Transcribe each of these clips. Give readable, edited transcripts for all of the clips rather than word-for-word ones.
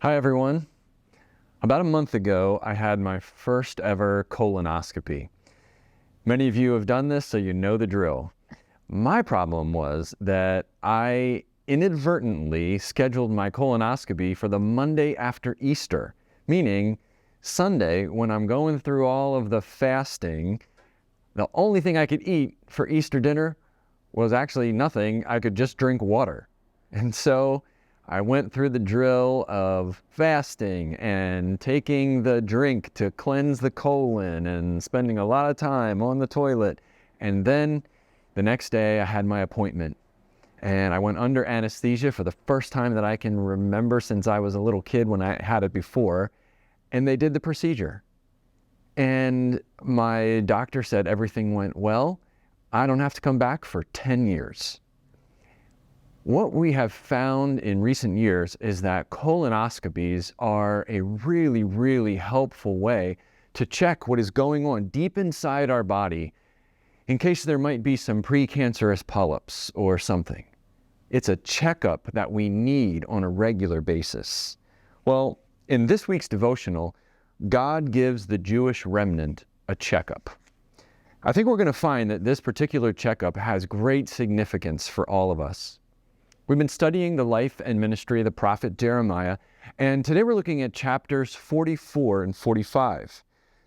Hi, everyone. About a month ago, I had my first ever colonoscopy. Many of you have done this, so you know the drill. My problem was that I inadvertently scheduled my colonoscopy for the Monday after Easter, meaning Sunday, when I'm going through all of the fasting, the only thing I could eat for Easter dinner was actually nothing. I could just drink water. And so I went through the drill of fasting and taking the drink to cleanse the colon and spending a lot of time on the toilet. And then the next day I had my appointment and I went under anesthesia for the first time that I can remember since I was a little kid when I had it before. And they did the procedure. And my doctor said everything went well. I don't have to come back for 10 years. What we have found in recent years is that colonoscopies are a really, really helpful way to check what is going on deep inside our body in case there might be some precancerous polyps or something. It's a checkup that we need on a regular basis. Well, in this week's devotional, God gives the Jewish remnant a checkup. I think we're going to find that this particular checkup has great significance for all of us. We've been studying the life and ministry of the prophet Jeremiah, and today we're looking at chapters 44 and 45.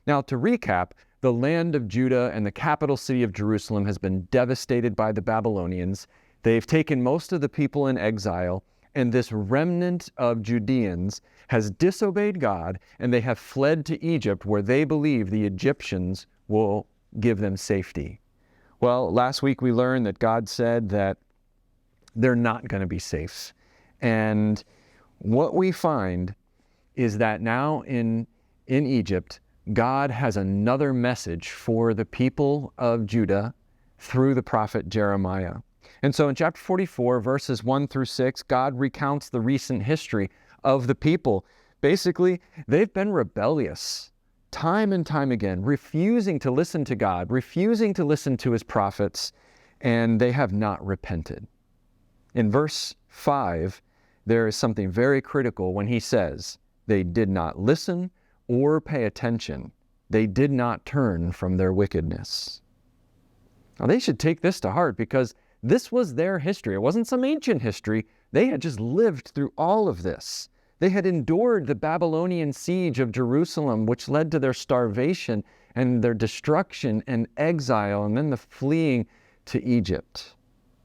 Now, to recap, the land of Judah and the capital city of Jerusalem has been devastated by the Babylonians. They've taken most of the people in exile, and this remnant of Judeans has disobeyed God, and they have fled to Egypt, where they believe the Egyptians will give them safety. Well, last week we learned that God said that they're not going to be safe. And what we find is that now in Egypt, God has another message for the people of Judah through the prophet Jeremiah. And so in chapter 44, verses 1 through 6, God recounts the recent history of the people. Basically, they've been rebellious time and time again, refusing to listen to God, refusing to listen to his prophets, and they have not repented. In verse 5, there is something very critical when he says, they did not listen or pay attention. They did not turn from their wickedness. Now, they should take this to heart because this was their history. It wasn't some ancient history. They had just lived through all of this. They had endured the Babylonian siege of Jerusalem, which led to their starvation and their destruction and exile, and then the fleeing to Egypt.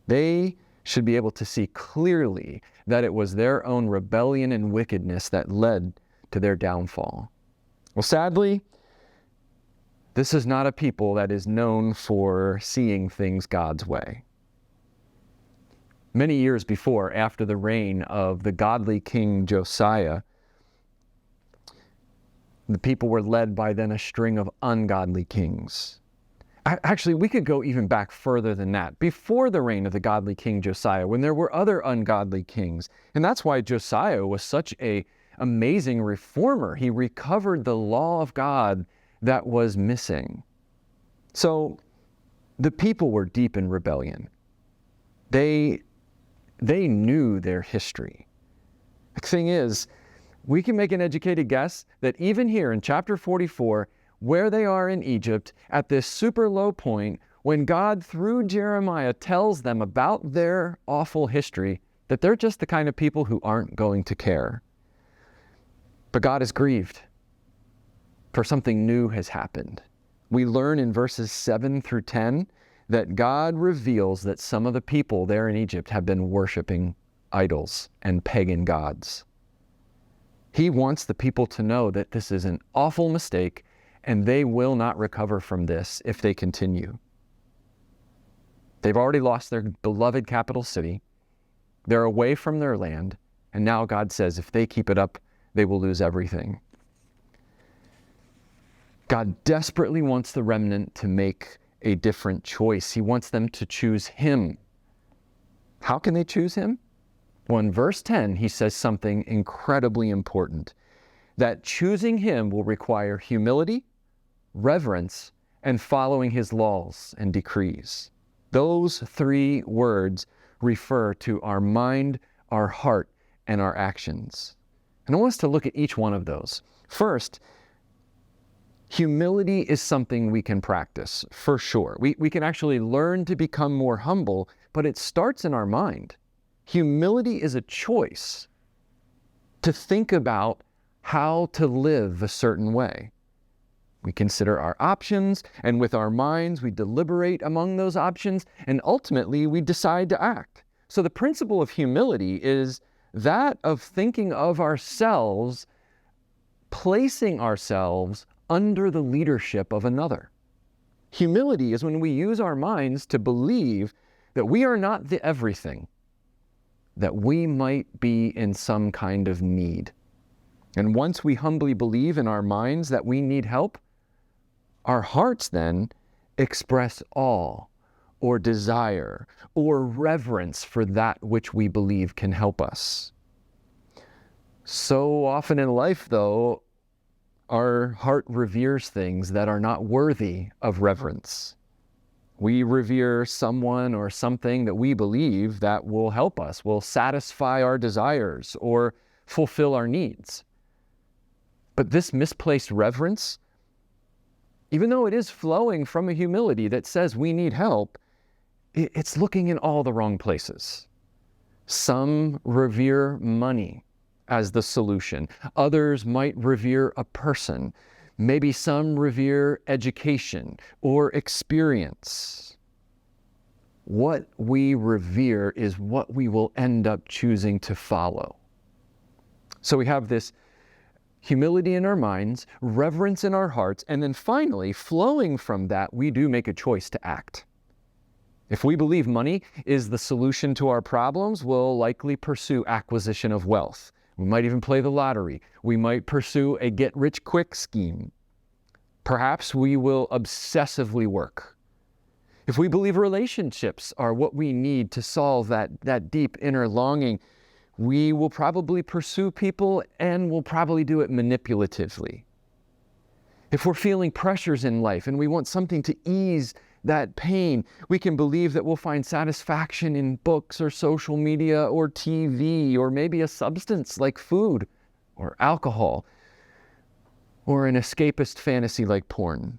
They should be able to see clearly that it was their own rebellion and wickedness that led to their downfall. Well, sadly, this is not a people that is known for seeing things God's way. Many years before, after the reign of the godly King Josiah, the people were led by then a string of ungodly kings. Actually, we could go even back further than that, before the reign of the godly King Josiah, when there were other ungodly kings. And that's why Josiah was such an amazing reformer. He recovered the law of God that was missing. So the people were deep in rebellion. They knew their history. The thing is, we can make an educated guess that even here in chapter 44, where they are in Egypt, at this super low point, when God, through Jeremiah, tells them about their awful history, that they're just the kind of people who aren't going to care. But God is grieved, for something new has happened. We learn in verses 7 through 10 that God reveals that some of the people there in Egypt have been worshiping idols and pagan gods. He wants the people to know that this is an awful mistake, and they will not recover from this if they continue. They've already lost their beloved capital city. They're away from their land. And now God says if they keep it up, they will lose everything. God desperately wants the remnant to make a different choice. He wants them to choose him. How can they choose him? Well, in verse 10, he says something incredibly important, that choosing him will require humility, reverence, and following his laws and decrees. Those three words refer to our mind, our heart, and our actions. And I want us to look at each one of those. First, humility is something we can practice, for sure. We can actually learn to become more humble, but it starts in our mind. Humility is a choice to think about how to live a certain way. We consider our options, and with our minds, we deliberate among those options, and ultimately, we decide to act. So the principle of humility is that of thinking of ourselves, placing ourselves under the leadership of another. Humility is when we use our minds to believe that we are not the everything, that we might be in some kind of need. And once we humbly believe in our minds that we need help, our hearts then express awe or desire or reverence for that which we believe can help us. So often in life, though, our heart reveres things that are not worthy of reverence. We revere someone or something that we believe that will help us, will satisfy our desires or fulfill our needs. But this misplaced reverence, even though it is flowing from a humility that says we need help, it's looking in all the wrong places. Some revere money as the solution. Others might revere a person. Maybe some revere education or experience. What we revere is what we will end up choosing to follow. So we have this humility in our minds, reverence in our hearts, and then finally, flowing from that, we do make a choice to act. If we believe money is the solution to our problems, we'll likely pursue acquisition of wealth. We might even play the lottery. We might pursue a get-rich-quick scheme. Perhaps we will obsessively work. If we believe relationships are what we need to solve that deep inner longing, we will probably pursue people and we'll probably do it manipulatively. If we're feeling pressures in life and we want something to ease that pain, we can believe that we'll find satisfaction in books or social media or TV or maybe a substance like food or alcohol or an escapist fantasy like porn.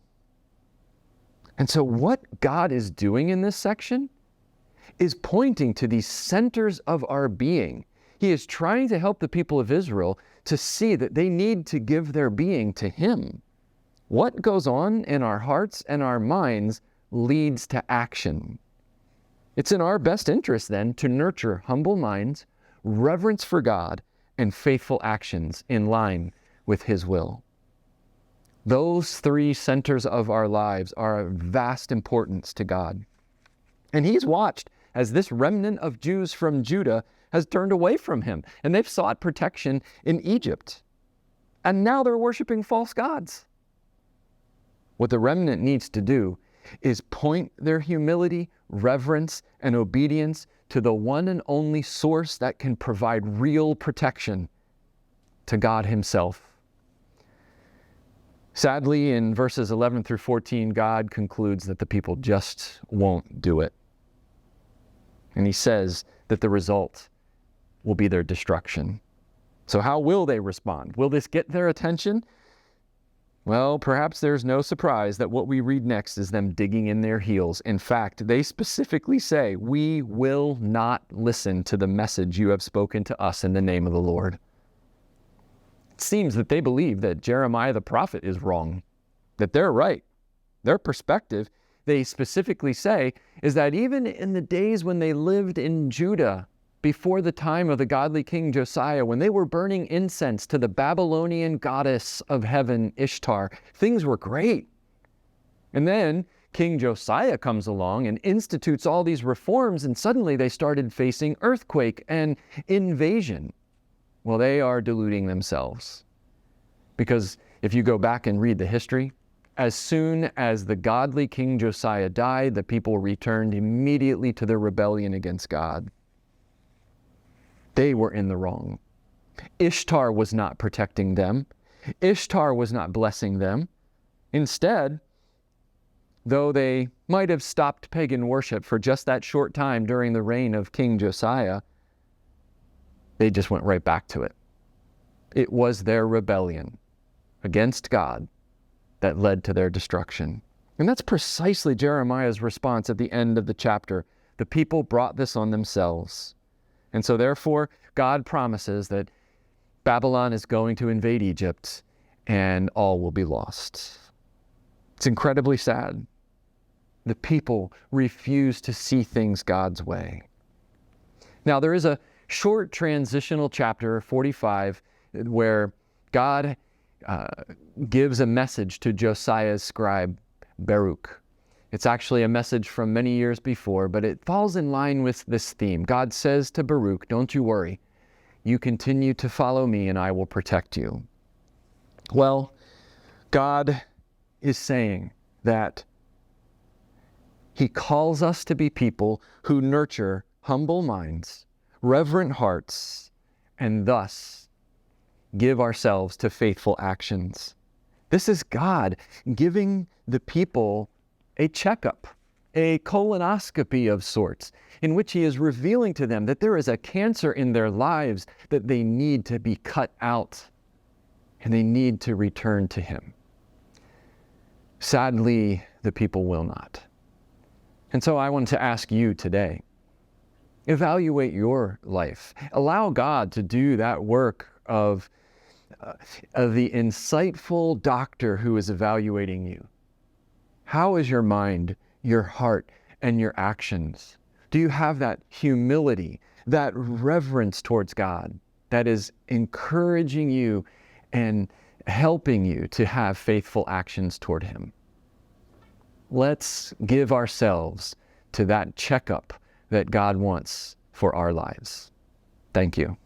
And so what God is doing in this section is pointing to these centers of our being. He is trying to help the people of Israel to see that they need to give their being to Him. What goes on in our hearts and our minds leads to action. It's in our best interest then to nurture humble minds, reverence for God, and faithful actions in line with His will. Those three centers of our lives are of vast importance to God. And He's watched as this remnant of Jews from Judah has turned away from Him, and they've sought protection in Egypt. And now they're worshiping false gods. What the remnant needs to do is point their humility, reverence, and obedience to the one and only source that can provide real protection, to God Himself. Sadly, in verses 11 through 14, God concludes that the people just won't do it. And He says that the result will be their destruction. So how will they respond? Will this get their attention? Well, perhaps there's no surprise that what we read next is them digging in their heels. In fact, they specifically say, "We will not listen to the message you have spoken to us in the name of the Lord." It seems that they believe that Jeremiah the prophet is wrong, that they're right. Their perspective, they specifically say, is that even in the days when they lived in Judah, before the time of the godly King Josiah, when they were burning incense to the Babylonian goddess of heaven, Ishtar, things were great. And then King Josiah comes along and institutes all these reforms, and suddenly they started facing earthquake and invasion. Well, they are deluding themselves. Because if you go back and read the history, as soon as the godly King Josiah died, the people returned immediately to their rebellion against God. They were in the wrong. Ishtar was not protecting them. Ishtar was not blessing them. Instead, though they might have stopped pagan worship for just that short time during the reign of King Josiah, they just went right back to it. It was their rebellion against God that led to their destruction. And that's precisely Jeremiah's response at the end of the chapter. The people brought this on themselves. And so therefore, God promises that Babylon is going to invade Egypt and all will be lost. It's incredibly sad. The people refuse to see things God's way. Now, there is a short transitional chapter, 45, where God gives a message to Josiah's scribe, Baruch. It's actually a message from many years before, but it falls in line with this theme. God says to Baruch, don't you worry. You continue to follow me and I will protect you. Well, God is saying that He calls us to be people who nurture humble minds, reverent hearts, and thus give ourselves to faithful actions. This is God giving the people a checkup, a colonoscopy of sorts, in which He is revealing to them that there is a cancer in their lives that they need to be cut out, and they need to return to Him. Sadly, the people will not. And so I want to ask you today, evaluate your life. Allow God to do that work of the insightful doctor who is evaluating you. How is your mind, your heart, and your actions? Do you have that humility, that reverence towards God that is encouraging you and helping you to have faithful actions toward Him? Let's give ourselves to that checkup that God wants for our lives. Thank you.